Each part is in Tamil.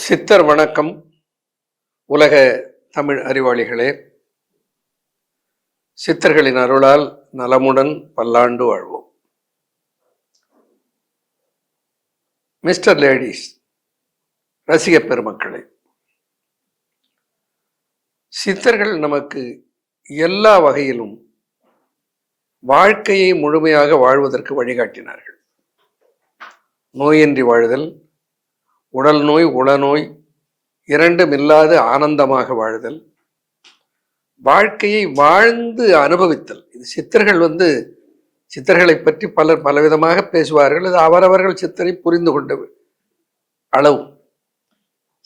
சித்தர் வணக்கம். உலக தமிழ் அறிவாளிகளே, சித்தர்களின் அருளால் நலமுடன் பல்லாண்டு வாழ்வோம். மிஸ்டர் லேடிஸ், ரசிக பெருமக்களே, சித்தர்கள் நமக்கு எல்லா வகையிலும் வாழ்க்கையை முழுமையாக வாழ்வதற்கு வழிகாட்டினார்கள். நோயின்றி வாழுதல், உடல் நோய் உளநோய் இரண்டும் இல்லாத ஆனந்தமாக வாழுதல், வாழ்க்கையை வாழ்ந்து அனுபவித்தல். இது சித்தர்களை பற்றி பலர் பலவிதமாக பேசுவார்கள். அது அவரவர்கள் சித்தரை புரிந்து கொண்ட அளவு.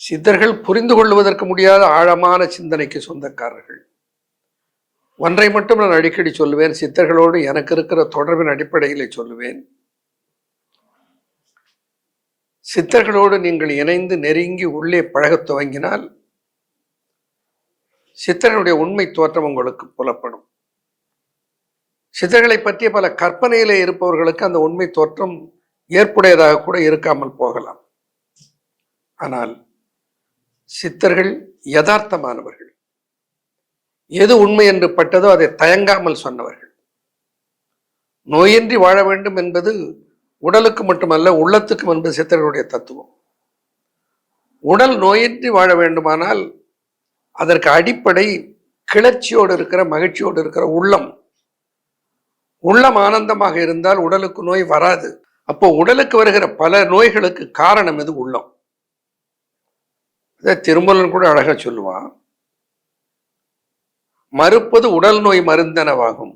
சித்தர்கள் புரிந்து கொள்வதற்கு முடியாத ஆழமான சிந்தனைக்கு சொந்தக்காரர்கள். ஒன்றை மட்டும் நான் அடிக்கடி சொல்லுவேன், சித்தர்களோடு எனக்கு இருக்கிற தொடர்பின் அடிப்படையில் சொல்லுவேன். சித்தர்களோடு நீங்கள் இணைந்து நெருங்கி உள்ளே பழகத் துவங்கினால் சித்தர்களுடைய உண்மை தோற்றம் உங்களுக்கு புலப்படும். சித்தர்களை பற்றிய பல கற்பனையிலே இருப்பவர்களுக்கு அந்த உண்மை தோற்றம் ஏற்புடையதாக கூட இருக்காமல் போகலாம். ஆனால் சித்தர்கள் யதார்த்தமானவர்கள். எது உண்மை என்று பட்டதோ அதை தயங்காமல் சொன்னவர்கள். நோயின்றி வாழ வேண்டும் என்பது உடலுக்கு மட்டுமல்ல, உள்ளத்துக்கும் என்பது சித்தர்களுடைய தத்துவம். உடல் நோயின்றி வாழ வேண்டுமானால் அதற்கு அடிப்படை கிளர்ச்சியோடு இருக்கிற, மகிழ்ச்சியோடு இருக்கிற உள்ளம். உள்ளம் ஆனந்தமாக இருந்தால் உடலுக்கு நோய் வராது. அப்போ உடலுக்கு வருகிற பல நோய்களுக்கு காரணம் எது? உள்ளம். திருமூலன் கூட அழகா சொல்லுவான், மறுப்பது உடல் நோய் மருந்தனவாகும்,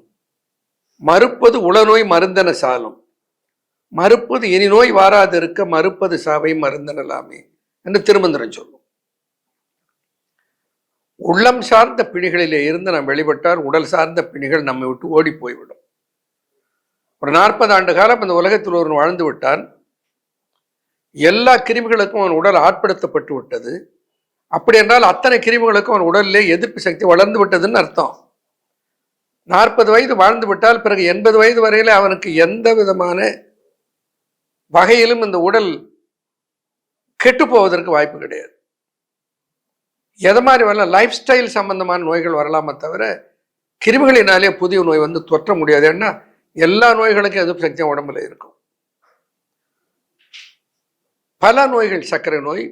மறுப்பது உளநோய் மருந்தன சாலும், மறுப்பது இனி நோய் வாராது இருக்க, மறுப்பது சாவை மருந்தனலாமே என்று திருமந்திரம் சொல்லும். உள்ளம் சார்ந்த பிணிகளிலே இருந்து நாம் வெளிப்பட்டால் உடல் சார்ந்த பிணிகள் நம்மை விட்டு ஓடி போய்விடும். ஒரு 40 ஆண்டு காலம் இந்த உலகத்தில் ஒருவன் வாழ்ந்து விட்டான். எல்லா கிருமிகளுக்கும் அவன் உடல் ஆட்படுத்தப்பட்டு விட்டது. அப்படி என்றால் அத்தனை கிருமிகளுக்கும் அவன் உடலிலே எதிர்ப்பு சக்தி வளர்ந்து விட்டதுன்னு அர்த்தம். 40 வயது வாழ்ந்து விட்டால் பிறகு 80 வயது வரையில அவனுக்கு எந்த விதமான வகையிலும் இந்த உடல் கெட்டு போவதற்கு வாய்ப்பு கிடையாது. எது மாதிரி வரலாம், லைஃப் ஸ்டைல் சம்பந்தமான நோய்கள் வரலாமே தவிர கிருமிகளினாலே புதிய நோய் வந்து தொற்ற முடியாது. ஏன்னா எல்லா நோய்களுக்கும் எதிர்ப்பு சக்தியும் உடம்புல இருக்கும். பல நோய்கள், சர்க்கரை நோய்,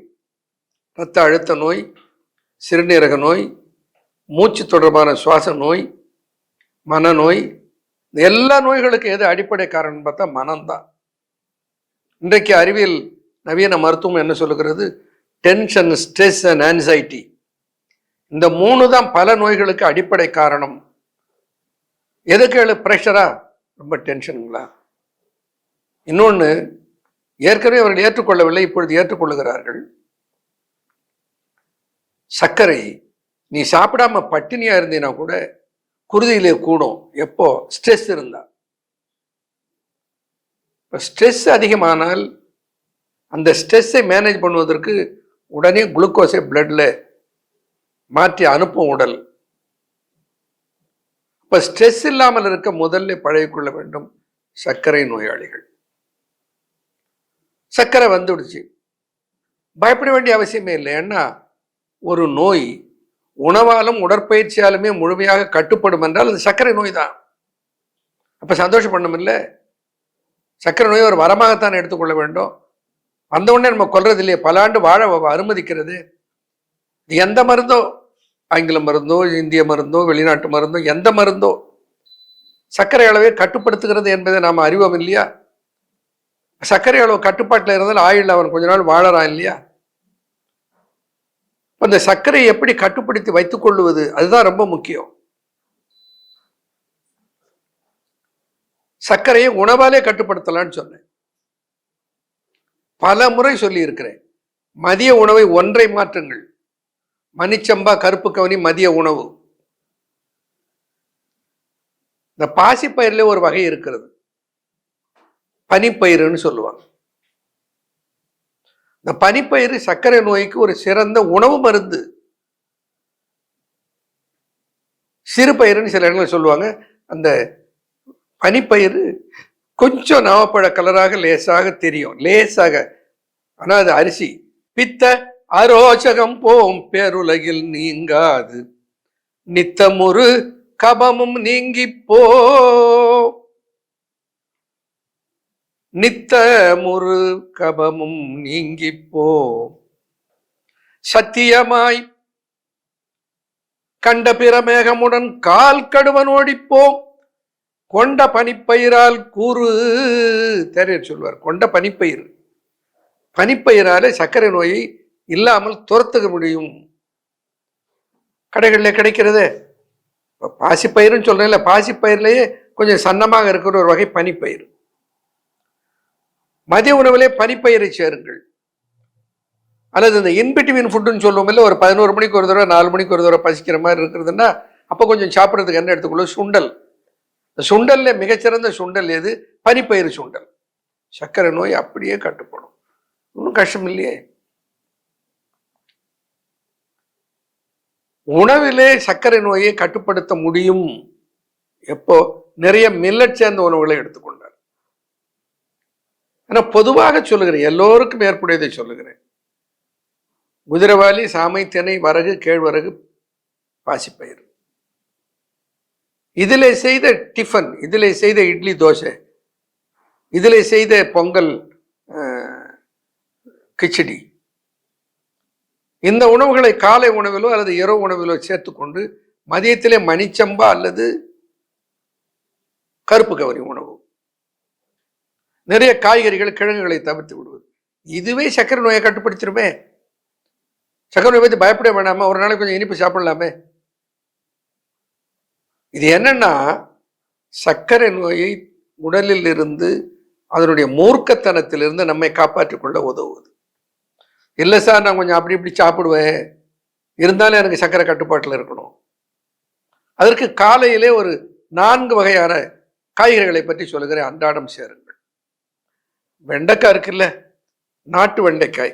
இரத்த அழுத்த நோய், சிறுநீரக நோய், மூச்சு தொடர்பான சுவாச நோய், மனநோய், எல்லா நோய்களுக்கும் எது அடிப்படை காரணம் பார்த்தா மனம்தான். இன்றைக்கு அறிவியல் நவீன மருத்துவம் என்ன சொல்லுகிறது? டென்ஷன், ஸ்ட்ரெஸ் அண்ட் ஆன்சைட்டி, இந்த 3 தான் பல நோய்களுக்கு அடிப்படை காரணம். எதுக்கு? பிரஷரா, ரொம்ப டென்ஷனுங்களா? இன்னொன்று, ஏற்கனவே அவர்கள் ஏற்றுக்கொள்ளவில்லை, இப்பொழுது ஏற்றுக்கொள்ளுகிறார்கள். சர்க்கரை நீ சாப்பிடாம பட்டினியா இருந்தீனா கூட குருதியிலே கூடும். எப்போ? ஸ்ட்ரெஸ் இருந்தா. ஸ்ட்ரெஸ் அதிகமானால் அந்த ஸ்ட்ரெஸ்ஸை மேனேஜ் பண்ணுவதற்கு உடனே குளுக்கோஸை பிளட்ல மாற்றி அனுப்பும் உடல். இப்ப ஸ்ட்ரெஸ் இல்லாமல் இருக்க முதல்ல பழகிக்கொள்ள வேண்டும் சர்க்கரை நோயாளிகள். சர்க்கரை வந்துடுச்சு, பயப்பட வேண்டிய அவசியமே இல்லை. ஏன்னா ஒரு நோய் உணவாலும் உடற்பயிற்சியாலுமே முழுமையாக கட்டுப்படும் என்றால் அது சர்க்கரை நோய் தான். அப்ப சந்தோஷப்படணும் இல்லை? சர்க்கரை நோய் ஒரு வரமாகத்தான் எடுத்துக்கொள்ள வேண்டும். வந்த உடனே நம்ம கொல்றது இல்லையே, பல ஆண்டு வாழ அனுமதிக்கிறது. எந்த மருந்தோ, ஆங்கில மருந்தோ, இந்திய மருந்தோ, வெளிநாட்டு மருந்தோ, எந்த மருந்தோ சர்க்கரை அளவை கட்டுப்படுத்துகிறது என்பதை நாம் அறிவோம் இல்லையா? சர்க்கரை அளவு கட்டுப்பாட்டில் இருந்தால் ஆயுள் அவன் கொஞ்ச நாள் வாழறான் இல்லையா? அந்த சர்க்கரையை எப்படி கட்டுப்படுத்தி வைத்துக் கொள்வது, அதுதான் ரொம்ப முக்கியம். சர்க்கரையை உணவாலே கட்டுப்படுத்தலான்னு சொன்னேன், பல முறை சொல்லி இருக்கிறேன். மதிய உணவை ஒன்றை மாற்றுங்கள். மணிச்சம்பா, கருப்பு கவனி மதிய உணவு. இந்த பாசிப்பயிரில் ஒரு வகை இருக்கிறது, பனிப்பயிறுன்னு சொல்லுவாங்க. இந்த பனிப்பயிறு சர்க்கரை நோய்க்கு ஒரு சிறந்த உணவு மருந்து. சிறு பயிறுன்னு சில இடங்களில் சொல்லுவாங்க. அந்த பனிப்பயிறு கொஞ்சம் நவப்பழ கலராக லேசாக தெரியும், லேசாக. ஆனால் அது அரிசி. பித்த அரோச்சகம் போம் பேருலகில் நீங்காது நித்தமுறு கபமும் நீங்கிப்போ நித்தமுறு கபமும் நீங்கிப்போ சத்தியமாய் கண்ட பிரமேகமுடன் கால் கடுவன் ஓடிப்போம் கொண்ட பனிப்பயிரால் கூறு தெரிய சொல்வார். கொண்ட பனிப்பயிர், பனிப்பயிராலே சர்க்கரை நோயை இல்லாமல் துரத்துக்க முடியும். கடைகளில் கிடைக்கிறது பாசிப்பயிர்னு சொல்றேன்ல, பாசிப்பயிர்லேயே கொஞ்சம் சன்னமாக இருக்கிற ஒரு வகை பனிப்பயிர். மதிய உணவிலே பனிப்பயிரை சேருங்கள். அல்லது இந்த இன்பிட்வீன் ஃபுட்டுன்னு சொல்லுவோம் இல்லை, ஒரு 11 மணிக்கு ஒரு தடவை 4 மணிக்கு ஒரு தடவை பசிக்கிற மாதிரி இருக்கிறதுன்னா அப்போ கொஞ்சம் சாப்பிட்றதுக்கு என்ன எடுத்துக்கொள்ள சுண்டல். சுண்டல்ல மிகச்சிறந்த சுண்டல் எது? பனிப்பயிறு சுண்டல். சர்க்கரை நோய் அப்படியே கட்டுப்படும். ஒன்றும் கஷ்டம் இல்லையே. உணவிலே சர்க்கரை நோயை கட்டுப்படுத்த முடியும். எப்போ? நிறைய மில்லட் சேர்ந்த உணவுகளை எடுத்துக்கொண்டார். ஆனா பொதுவாக சொல்லுகிறேன், எல்லோருக்கும் ஏற்புடையதை சொல்லுகிறேன். குதிரவாளி, சாமை, திணை, வரகு, கேழ்வரகு, பாசிப்பயிறு, இதிலே செய்த டிஃபன், இதிலே செய்த இட்லி தோசை, இதிலே செய்த பொங்கல் கிச்சடி, இந்த உணவுகளை காலை உணவிலோ அல்லது இரவு உணவிலோ சேர்த்துக்கொண்டு மதியத்திலே மணிச்சம்பா அல்லது கருப்பு கவரி உணவு, நிறைய காய்கறிகள், கிழங்குகளை தவிர்த்து விடுவது, இதுவே சர்க்கரை நோயை கட்டுப்படுத்திடுமே. சர்க்கரை நோயை பற்றி பயப்பட வேண்டாமா? ஒரு நாளைக்கு கொஞ்சம் இனிப்பு சாப்பிடலாமே. இது என்னன்னா, சர்க்கரை நோயை உடலில் இருந்து, அதனுடைய மூர்க்கத்தனத்திலிருந்து நம்மை காப்பாற்றிக் கொள்ள உதவுவது. இல்லை சார், நான் கொஞ்சம் அப்படி இப்படி சாப்பிடுவேன், இருந்தாலும் எனக்கு சர்க்கரை கட்டுப்பாட்டில் இருக்கணும். அதற்கு காலையிலே ஒரு 4 வகையான காய்கறிகளை பற்றி சொல்லுகிறேன், அன்றாடம் சேருங்கள். வெண்டைக்காய் இருக்குல்ல, நாட்டு வெண்டைக்காய்,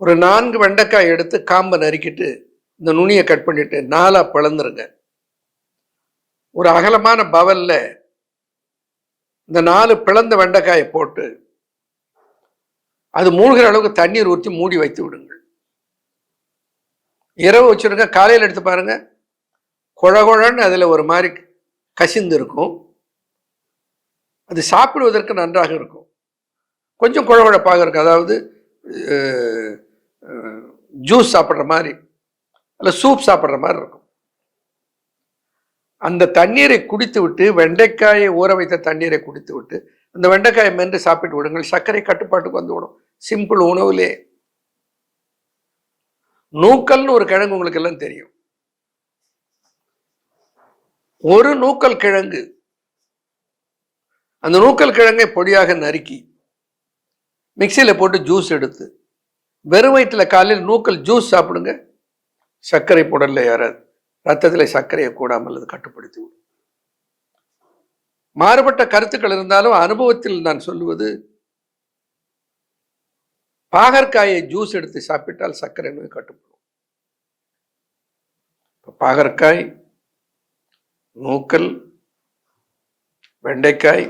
ஒரு 4 வெண்டைக்காய் எடுத்து காம்பை நறுக்கிட்டு இந்த நுனியை கட் பண்ணிட்டு 4 பிளந்துருங்க. ஒரு அகலமான பவல்ல இந்த 4 பிளந்த வெண்டைக்காயை போட்டு அது மூழ்கிற அளவுக்கு தண்ணீர் ஊற்றி மூடி வைத்து விடுங்கள். இரவு வச்சிருங்க. காலையில் எடுத்து பாருங்க, குழகுழன்னு அதுல ஒரு மாதிரி கசிந்து இருக்கும். அது சாப்பிடுவதற்கு நன்றாக இருக்கும். கொஞ்சம் குழகுழப்பாக இருக்கும், அதாவது ஜூஸ் சாப்பிட்ற மாதிரி அல்ல சூப் சாப்பிட்ற மாதிரி இருக்கும். அந்த தண்ணீரை குடித்து விட்டு, வெண்டைக்காயை ஊற வைத்த தண்ணீரை குடித்து விட்டு அந்த வெண்டைக்காயை மென்று சாப்பிட்டு விடுங்கள். சர்க்கரை கட்டுப்பாட்டுக்கு வந்து விடும். சிம்பிள். உணவுலே நூக்கல்னு ஒரு கிழங்கு உங்களுக்கு எல்லாம் தெரியும். ஒரு நூக்கல் கிழங்கு, அந்த நூக்கல் கிழங்கை பொடியாக நறுக்கி மிக்சியில போட்டு ஜூஸ் எடுத்து வெறும் வயிற்றுல காலையில் நூக்கல் ஜூஸ் சாப்பிடுங்க. சர்க்கரை புடல்ல ஏறாது, ரத்தத்தில் சர்க்கரையை கூடாமல் அது கட்டுப்படுத்தி விடும். மாறுபட்ட கருத்துக்கள் இருந்தாலும் அனுபவத்தில் நான் சொல்லுவது, பாகற்காயை ஜூஸ் எடுத்து சாப்பிட்டால் சர்க்கரை நோய் கட்டுப்படும். பாகற்காய், நூக்கல், வெண்டைக்காய்,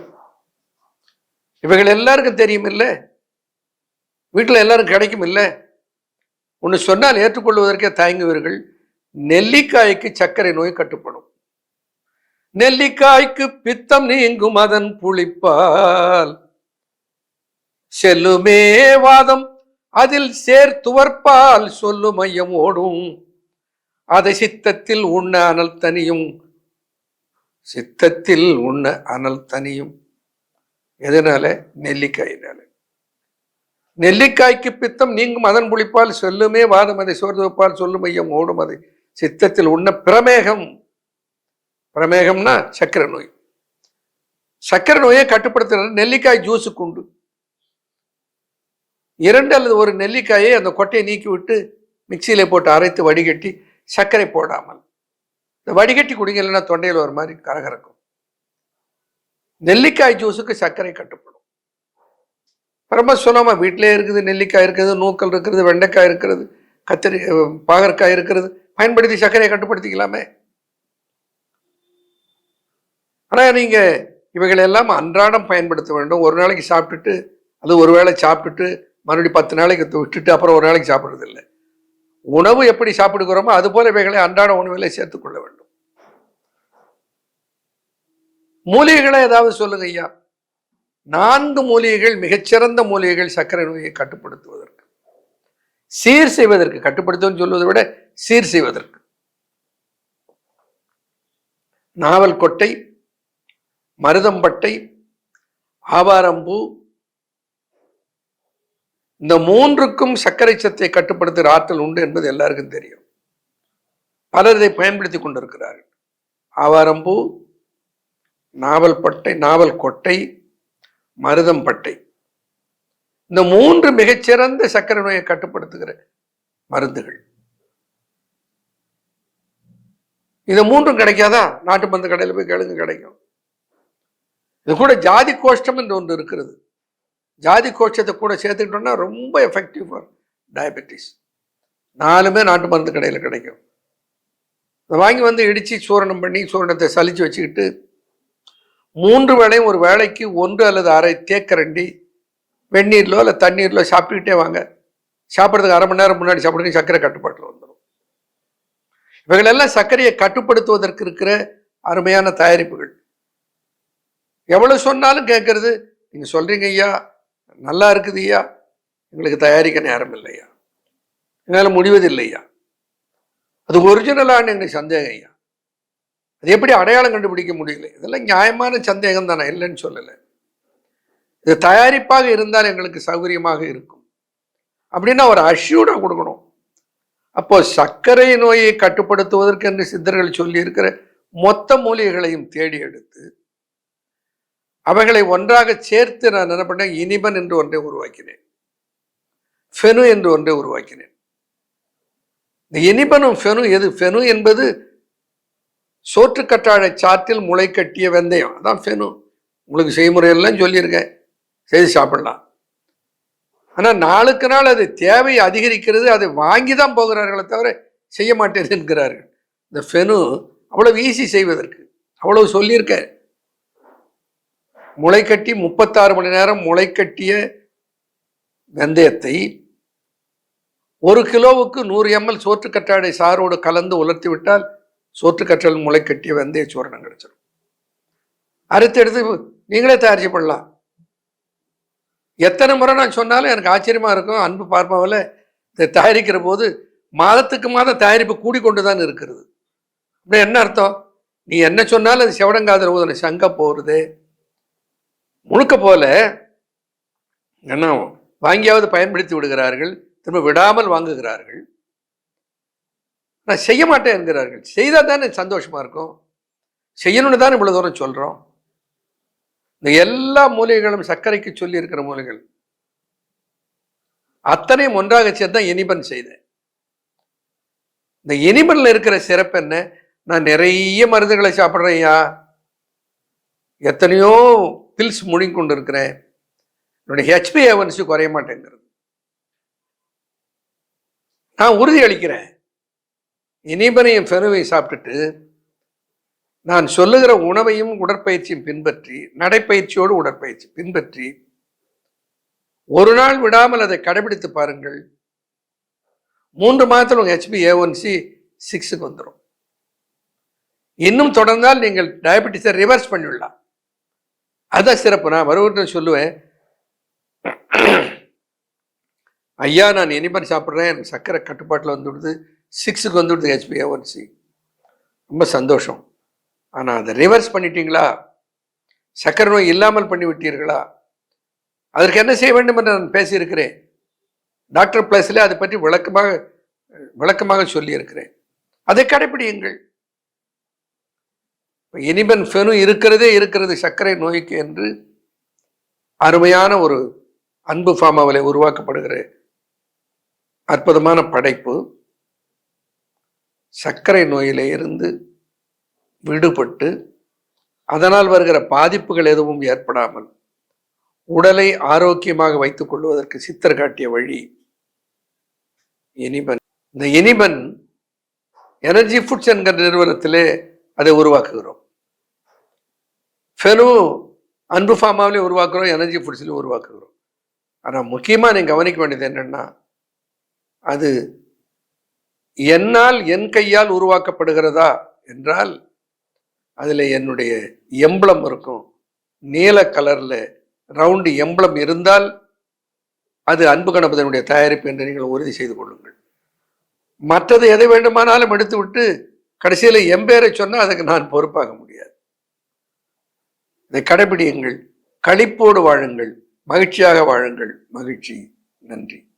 இவைகள் எல்லாருக்கும் தெரியும் இல்லை, வீட்டில் எல்லாரும் கிடைக்கும் இல்லை. ஒன்று சொன்னால் ஏற்றுக்கொள்வதற்கே தயங்குவீர்கள். நெல்லிக்காய்க்கு சர்க்கரை நோய் கட்டுப்படும். நெல்லிக்காய்க்கு பித்தம் நீங்கும் அதன் புளிப்பால், செல்லுமே வாதம் அதில் சேர்த்துவற்பால் சொல்லு மையம் ஓடும், அதை சித்தத்தில் உண்ண அனல் தனியும், சித்தத்தில் உண்ண அனல் தனியும். எதனால? நெல்லிக்காயினால. நெல்லிக்காய்க்கு பித்தம் நீங்கும் அதன் புளிப்பால், சொல்லுமே வாதம் அதை சோர்ந்துவப்பால் சொல்லு மையம் ஓடும், அதை சித்தத்தில் உண்ண பிரமேகம். பிரமேகம்னா சர்க்கரை நோய். சர்க்கரை நோயை கட்டுப்படுத்துறது நெல்லிக்காய் ஜூஸுக்கு உண்டு. 2 அல்லது 1 நெல்லிக்காயை அந்த கொட்டையை நீக்கி விட்டு மிக்சியில போட்டு அரைத்து வடிகட்டி, சர்க்கரை போடாமல் இந்த வடிகட்டி குடிங்க, இல்லைன்னா தொண்டையில் ஒரு மாதிரி கரகரக்கும். நெல்லிக்காய் ஜூஸுக்கு சர்க்கரை கட்டுப்படும். ரொம்ப சொல்லாம வீட்டிலே இருக்குது, நெல்லிக்காய் இருக்குது, நூக்கல் இருக்கிறது, வெண்டைக்காய் இருக்கிறது, பாகற்காய் இருக்கிறது, பயன்படுத்தி சர்க்கரையை கட்டுப்படுத்திக்கலாமே. ஆனா நீங்க இவைகள் எல்லாம் அன்றாடம் பயன்படுத்த வேண்டும். ஒரு நாளைக்கு சாப்பிட்டுட்டு, அது ஒருவேளை சாப்பிட்டுட்டு மறுபடியும் 10 நாளைக்கு விட்டுட்டு அப்புறம் ஒரு நாளைக்கு சாப்பிட்றது இல்லை. உணவு எப்படி சாப்பிடுகிறோமோ அது போல இவைகளை அன்றாட உணவிலே சேர்த்துக் கொள்ள வேண்டும். மூலிகைகளை ஏதாவது சொல்லுங்க ஐயா. 4 மூலிகைகள் மிகச்சிறந்த மூலிகைகள் சர்க்கரை நோயை கட்டுப்படுத்துவதற்கு, சீர் செய்வதற்கு. கட்டுப்படுத்துவதுன்னு சொல்வதை விட சீர் செய்வதற்கு. நாவல் கொட்டை, மருதம்பட்டை, ஆவாரம்பூ, இந்த 3க்கும் சர்க்கரை சத்தை கட்டுப்படுத்துகிற ஆற்றல் உண்டு என்பது எல்லாருக்கும் தெரியும். பலர் இதை பயன்படுத்தி கொண்டிருக்கிறார்கள். ஆவாரம்பூ, நாவல் பட்டை, நாவல் கொட்டை, மருதம்பட்டை, இந்த 3 மிகச்சிறந்த சர்க்கரை நோயை கட்டுப்படுத்துகிற மருந்துகள். இது 3ம் கிடைக்காதா? நாட்டு மருந்து கடையில் போய் கேளுங்க, கிடைக்கும். இது கூட ஜாதி கோஷ்டம் என்று ஒன்று இருக்கிறது. ஜாதி கோஷ்டத்தை கூட சேர்த்துக்கிட்டோம்னா ரொம்ப எஃபெக்டிவ் ஃபார் டயபெட்டிஸ். 4மே நாட்டு மருந்து கடையில் கிடைக்கும். அதை வாங்கி வந்து இடித்து சூரணம் பண்ணி சூரணத்தை சலிச்சு வச்சுக்கிட்டு 3 வேளையும் ஒரு வேளைக்கு 1 அல்லது அரை தேக்கரண்டி வெந்நீர்லோ இல்லை தண்ணீர்லோ சாப்பிட்டுக்கிட்டே வாங்க. சாப்பிட்றதுக்கு அரை மணி நேரம் முன்னாடி சாப்பிடுங்க, சர்க்கரை கட்டுப்பாட்டில் வந்துடும். இவைகளெல்லாம் சர்க்கரையை கட்டுப்படுத்துவதற்கு இருக்கிற அருமையான தயாரிப்புகள். எவ்வளவு சொன்னாலும் கேட்கறது, நீங்க சொல்றீங்க ஐயா, நல்லா இருக்குது ஐயா, எங்களுக்கு தயாரிக்க நேரம் இல்லையா, என்னால் முடிவதில்லையா, அது ஒரிஜினலான்னு எங்களுக்கு சந்தேகம் ஐயா, அது எப்படி அடையாளம் கண்டுபிடிக்க முடியல. இதெல்லாம் நியாயமான சந்தேகம் தானே, இல்லைன்னு சொல்லலை. இது தயாரிப்பாக இருந்தால் எங்களுக்கு சௌகரியமாக இருக்கும் அப்படின்னா ஒரு அஷ்யூர்டா கொடுக்கணும். அப்போ சர்க்கரை நோயை கட்டுப்படுத்துவதற்கு என்று சித்தர்கள் சொல்லி இருக்கிற மொத்த மூலிகைகளையும் தேடி எடுத்து அவைகளை ஒன்றாக சேர்த்து நான் என்ன பண்ணேன், இனிபன் என்று ஒன்றை உருவாக்கினேன், ஃபெனு என்று ஒன்றை உருவாக்கினேன். இந்த இனிபனும் ஃபெனு எது? ஃபெனு என்பது சோற்றுக்கற்றாழை சாற்றில் முளை கட்டிய வெந்தயம், அதான் ஃபெனு. உங்களுக்கு செய்முறையெல்லாம் சொல்லியிருக்கேன், செய்து சாப்பிடலாம். ஆனால் நாளுக்கு நாள் அது தேவை அதிகரிக்கிறது, அதை வாங்கி தான் போகிறார்களே தவிர செய்ய மாட்டேன் என்கிறார்கள். இந்த ஃபெனு அவ்வளவு ஈஸி செய்வதற்கு, அவ்வளவு சொல்லியிருக்கேன். முளை கட்டி 36 மணி நேரம் முளை கட்டிய வெந்தயத்தை 1 கிலோவுக்கு 100 ml சோற்றுக்கற்றாழை சாரோடு கலந்து உலர்த்தி விட்டால் சோற்றுக்கற்றல் முளை கட்டிய வெந்தய சூரணம் கிடைச்சிடும். அறுத்து எடுத்து நீங்களே தயாரிச்சு பண்ணலாம். எத்தனை முறை நான் சொன்னாலும் எனக்கு ஆச்சரியமா இருக்கும். அன்பு பார்ப்பாவில் இதை தயாரிக்கிற போது மாதத்துக்கு மாதம் தயாரிப்பு கூடிக்கொண்டு தான் இருக்கிறது. அப்படி என்ன அர்த்தம்? நீ என்ன சொன்னாலும் அது செவடங்காதல் ஊதனை சங்க போகிறது முழுக்க போல என்ன வாங்கியாவது பயன்படுத்தி விடுகிறார்கள், திரும்ப விடாமல் வாங்குகிறார்கள். நான் செய்ய மாட்டேன் என்கிறார்கள். செய்தால் தானே சந்தோஷமா இருக்கும், செய்யணும்னு தானே இவ்வளவு தூரம் சொல்றோம். இந்த எல்லா மூலிகைகளும் சர்க்கரைக்கு சொல்லி இருக்கிற மூலிகைகள் அத்தனையும் ஒன்றாக சேர்த்து இனிபன் செய்தேன். இந்த இனிபன்ல இருக்கிற சிறப்பு என்ன? நான் நிறைய மருந்துகளை சாப்பிட்றேன்யா, எத்தனையோ பில்ஸ் முழுங்கி கொண்டு இருக்கிறேன், என்னுடைய HbA1c குறைய மாட்டேங்கிறது. நான் உறுதி அளிக்கிறேன், இனிபனையும் ஃபெனுவையும் சாப்பிட்டுட்டு நான் சொல்லுகிற உணவையும் உடற்பயிற்சியும் பின்பற்றி, நடைப்பயிற்சியோடு உடற்பயிற்சி பின்பற்றி ஒரு நாள் விடாமல் அதை கடைபிடித்து பாருங்கள். 3 மாதத்தில் உங்கள் HbA1c 6க்கு வந்துடும். இன்னும் தொடர்ந்தால் நீங்கள் டயபெட்டிஸை ரிவர்ஸ் பண்ணிவிடலாம். அதுதான் சிறப்பு. நான் வருவர்கள் சொல்லுவேன், ஐயா நான் இனிபன் சாப்பிட்றேன், எனக்கு சர்க்கரை கட்டுப்பாட்டில் வந்துவிடுது, 6க்கு வந்துவிடுது HbA1c, ரொம்ப சந்தோஷம். ஆனால் அதை ரிவர்ஸ் பண்ணிட்டீங்களா, சர்க்கரை நோய் இல்லாமல் பண்ணிவிட்டீர்களா, அதற்கு என்ன செய்ய வேண்டும் என்று நான் பேசியிருக்கிறேன். டாக்டர் பிளஸில் அதை பற்றி விளக்கமாக சொல்லியிருக்கிறேன். அதை கடைபிடியுங்கள். இனிபன் ஃபெனு இருக்கிறது சர்க்கரை நோய்க்கு என்று அருமையான ஒரு அன்பு ஃபார்மாவில் உருவாக்கப்படுகிற அற்புதமான படைப்பு. சர்க்கரை நோயிலே இருந்து விடுபட்டு அதனால் வருகிற பாதிப்புகள் எதுவும் ஏற்படாமல் உடலை ஆரோக்கியமாக வைத்துக் கொள்வதற்கு சித்தர் காட்டிய வழி இனிபன். இந்த இனிபன் எனர்ஜி ஃபுட்ஸ் என்கிற நிறுவனத்திலே அதை உருவாக்குகிறோம். ஃபெனு அன்பு ஃபார்மாவிலே உருவாக்குறோம், எனர்ஜி ஃபுட்ஸ்லையும் உருவாக்குகிறோம். ஆனால் முக்கியமாக நீங்கள் கவனிக்க வேண்டியது என்னன்னா, அது என்னால் என் கையால் உருவாக்கப்படுகிறதா என்றால் அதில் என்னுடைய எம்பளம் இருக்கும். நீல கலரில் ரவுண்டு எம்பளம் இருந்தால் அது அன்பு கணபதியினுடைய தயாரிப்பு என்று நீங்கள் உறுதி செய்து கொள்ளுங்கள். மற்றது எதை வேண்டுமானாலும் எடுத்து விட்டு கடைசியில் எம்பேரை சொன்னால் அதுக்கு நான் பொறுப்பாக முடியாது. இதை கடைபிடியுங்கள், களிப்போடு வாழுங்கள், மகிழ்ச்சியாக வாழுங்கள். மகிழ்ச்சி. நன்றி.